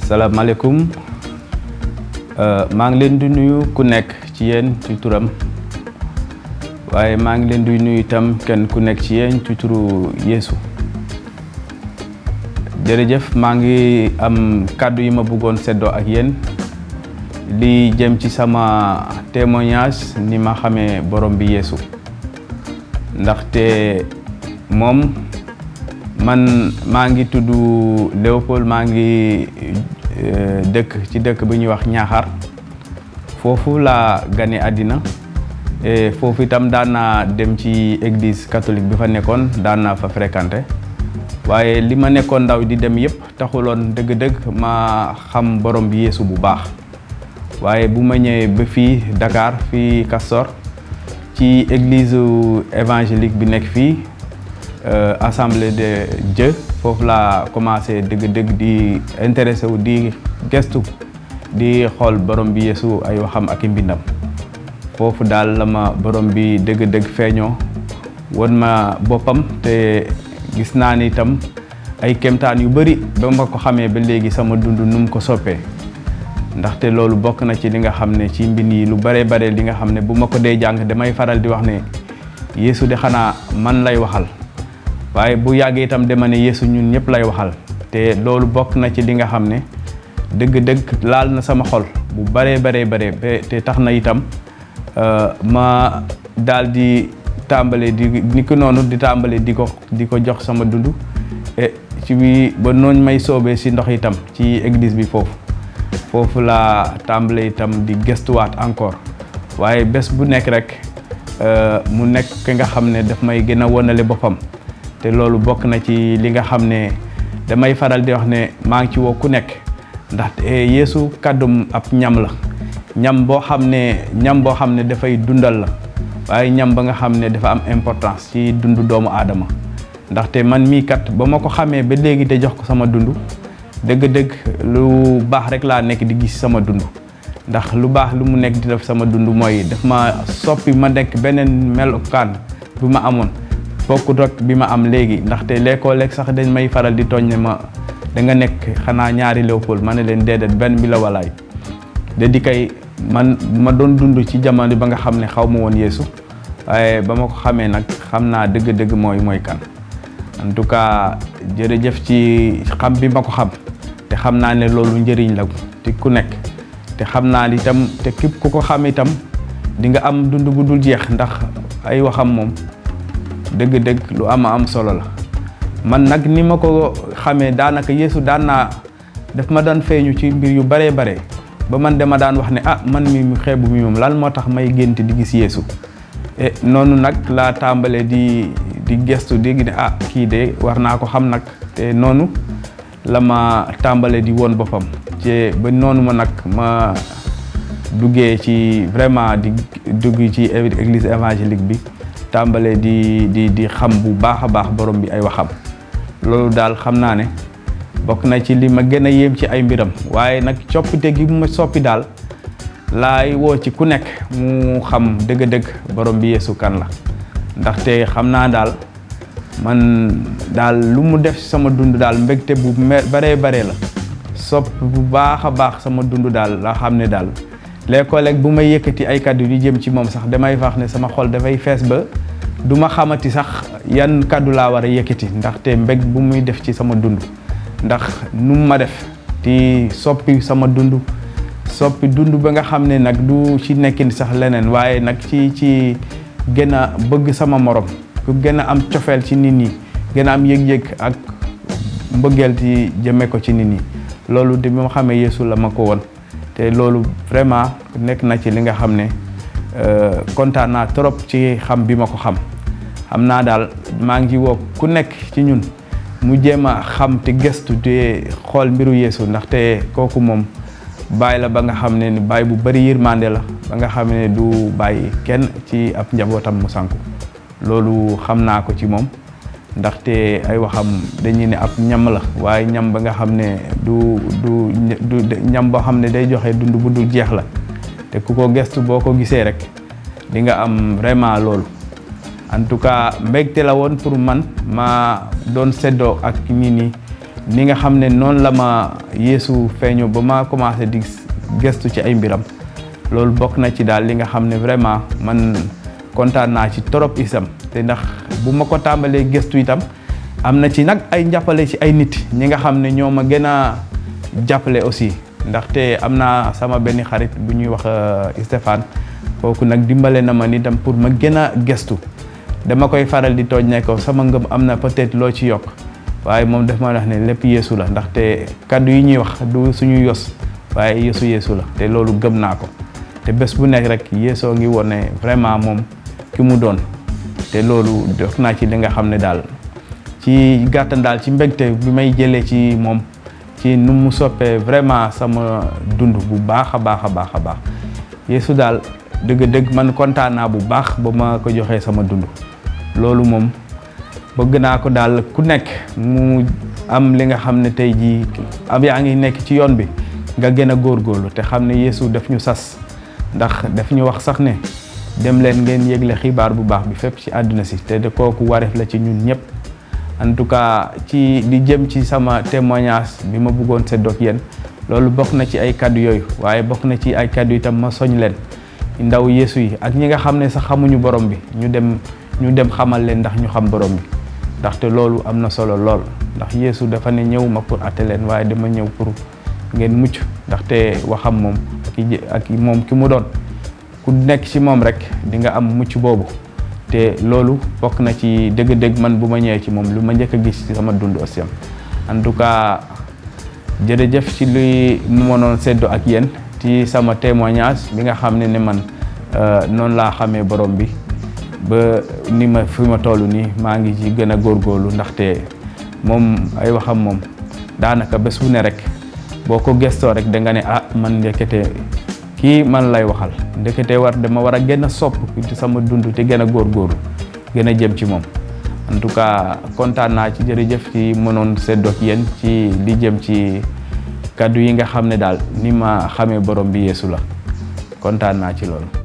salaamaaleykum maa ngi leen di nuyu ku nekk ci yéen ci turam waaye maa ngi leen di nuyu itam kenn ku nekk ci yéen ci turu Yeesu. jërëjëf maa ngi am kàddu yi ma bëggoon seddoo ak yéen li jëm ci sama témoignage ni ma xamee borom bi Yeesu ndaxte moom man maa ngi tudd Léopold maa ngi dëkk ci dëkk bi ñuy wax Ñaaxar foofu laa gane àddina foofu itam daan naa dem ci église catholique bi fa nekkoon daan naa fa fréquenté waaye li ma nekkoon ndaw di dem yëpp taxuloon dëgg-dëgg ma xam borom bi Yeesu bu baax waaye bu ma ñëwee ba fii Dakar fii Castor ci église évangélique bi nekk fii Assemblée de Dieu foofu laa commencé dëgg-dëgg di intéressé wu di gestu di xool borom bi Yeesu ay waxam ak i mbindam foofu daal la ma borom bi dëgg-dëgg feeñoo won ma boppam te gis naa ni itam ay kéemtaan yu bari ba ma ko xamee ba léegi sama dund nu mu ko soppee ndaxte loolu bokk na ci li nga xam ne ci mbind yi lu bare bare li nga xam ne bu ma ko dee jàng damay faral di wax ne Yeesu de xanaa man lay waxal waaye bu yàggee itam dama ne Yeesu ñun ñëpp lay waxal te loolu bokk na ci li nga xam ne dëgg-dëgg laal na sama xol bu bare te tax na itam ma daal di tàmbale di ko noonu di tàmbale di ko jox sama dund ci bi ba nooñ may soobee si ndox itam ci église bi foofu laa tàmbale itam di gëstuwaat encore waaye bés bu nekk rek mu nekk ki nga xam ne daf may gën a wonale boppam te loolu bokk na ci li nga xam ne damay faral di wax ne maa ngi ci woo ku nekk ndaxte Yeesu kàddum ab ñam la ñam boo xam ne dafay dundal la waaye ñam ba nga xam ne dafa am importance ci dundu doomu aadama ndaxte man mii kat ba ma ko xamee ba léegi te jox ko sama dund dëgg-dëgg lu baax rek laa nekk di gis sama dund ndax lu baax lu mu nekk di def sama dund mooy daf ma soppi ma nekk beneen melokaan bu ma amoon bokkut ak bi ma am léegi ndaxte léeg sax dañ may faral di tooñ ne ma da nga nekk xanaa ñaari Léopold ma ne leen déedéet benn bi la walaay de di kay man ma doon dund ci jamono ba nga xam ne xaw ma woon Yeesu waaye ba ma ko xamee nag xam naa dëgg-dëgg mooy kan en tout cas jërëjëf ci xam bi ma ko xam te xam naa ne loolu njëriñ la te ku nekk te xam naa itam te képp ku ko xam itam di nga am dund bu dul jeex ndax ay waxam moom dëgg-dëgg lu am solo la man nag ni ma ko xamee daanaka Yeesu daf ma daan feeñu ci mbir yu bare ba man dama daan wax ne man mi mu xeebu mi moom lan moo tax may gént di gis Yeesu noonu nag laa tàmbalee di gestu dégg ne kii de war naa ko xam nag te noonu la ma tàmbalee di woon boppam ci ba noonu ma nag ma duggee ci vraiment di dugg ci église évangélique bi tàmbalee di xam bu baax a baax borom bi ay waxam loolu daal xam naa ne bokk na ci li ma gën a yéem ci ay mbiram waaye nag coppite gi mu ma soppi daal laay woo ci ku nekk mu xam dëgg-dëgg borom bi Yeesu kan la ndaxte xam naa daal man daal lu mu def sama dund daal mbégte bu bare la sopp bu baax a baax sama dund daal la xam ne daal léeg-léeg bu may yëkkati ay kaddu di jëm ci moom sax damay wax ne sama xol dafay fees ba du ma xamati sax yan kaddu laa war a yëkkati ndaxte mbég bu muy def ci sama dund ndax nu ma def di soppi sama dund ba nga xam ne nag du ci nekkin sax leneen waaye nag ci gën a bëgg sama morom ku gën a am cofeel ci nit ñi gën a am yëg-yëg ak mbëggeel ci jëme ko ci nit ñi loolu de bi ma xamee Yeesu la ma ko woon te loolu vraiment nekk na ci li nga xam ne kontaan naa trop ci xam bi ma ko xam naa daal maa ngi woo ku nekk ci ñun mu jéem a xam te gëstu te xool mbiru Yeesu ndaxte kooku moom baay la ba nga xam ne ni baay bu bari yërmande la ba nga xam ne du bàyyi kenn ci ab njabootam mu sànku loolu xam naa ko ci moom ndaxte ay waxam dañuy ne ab ñam la waaye ñam ba nga xam ne du ñam boo xam ne day joxe dund bu dul jeex la te ku ko gëstu boo ko gisee rek di nga am vraiment loolu en tout cas mbégte la woon pour man ma doon seddoo ak nit ñi ni nga xam ne noonu la ma Yeesu feeñoo ba ma commencé di gëstu ci ay mbiram loolu bokk na ci daal li nga xam ne vraiment man kontaan naa ci trop isam te ndax bu ma ko tàmbalee gëstu itam am na ci nag ay njàppale ci ay nit ñi nga xam ne ñoo ma gën a jàppale aussi ndaxte am naa sama benn xarit bu ñuy wax Stéphane kooku nag dimbale na ma ni tam pour ma gën a gëstu dama koy faral di tooñ ne ko sama ngëm am na peut-être loo ci yokk waaye moom daf ma wax ne lépp Yeesu la ndaxte kaddu yi ñuy wax du suñu yos waaye Yeesu la te loolu gëm naa ko te bés bu nekk rek Yeesu ngi wone vraiment moom ki mu doon te loolu def naa ci li nga xam ne daal ci gàttan daal ci mbégte bi may jëlee ci moom ci nu mu soppee vraiment sama dund bu baax a baax a baax a baax Yeesu daal dëgg-dëgg man kontaan naa bu baax ba ma ko joxee sama dund loolu moom bëgg naa ko daal ku nekk mu am li nga xam ne tey jii am yaa ngi nekk ci yoon bi nga gën a góorgóorlu te xam ne Yeesu daf ñu sas ndax daf ñu wax sax ne dem leen ngeen yégle xibaar bu baax bi fépp ci àdduna si te de kooku wareef la ci ñun ñëpp en tout cas ci di jëm ci sama témoignage bi ma bëggoon seddoo ak yéen loolu bokk na ci ay kaddu yooyu waaye bokk na ci ay kaddu itam ma soñ leen ndaw Yeesu yi ak ñi nga xam ne sax xamuñu borom bi ñu dem xamal leen ndax ñu xam borom bi ndaxte loolu am na solo lool ndax Yeesu dafa ne ñëw ma pour atte leen waaye dama ñëw pour ngeen mucc ndaxte waxam moom ak moom ki mu doon ku nekk ci moom rek di nga am mucc boobu te loolu bokk na ci dëgg-dëgg man bu ma ñëwee ci moom lu ma njëkk a gis ci sama dund aussi en tout cas jërëjëf ci luy mu mënoon seddo ak yéen ci sama témoignage bi nga xam ne man noonu laa xamee borom bi ba ni ma fi ma toll nii maa ngi ci gën a góorgóorlu ndaxte moom ay waxam moom daanaka bés bu ne rek boo ko gëstoo rek da nga ne man ndekete kii man lay waxal ndekete dama war a gën a sopp ci sama dund te gën a góorgóorlu gën a jëm ci moom en tout cas kontaan naa ci jërëjëf ci mënoon seddoo ak yéen ci li jëm ci kaddu yi nga xam ne daal ni ma xamee borom bi Yeesu la kontaan naa ci loolu.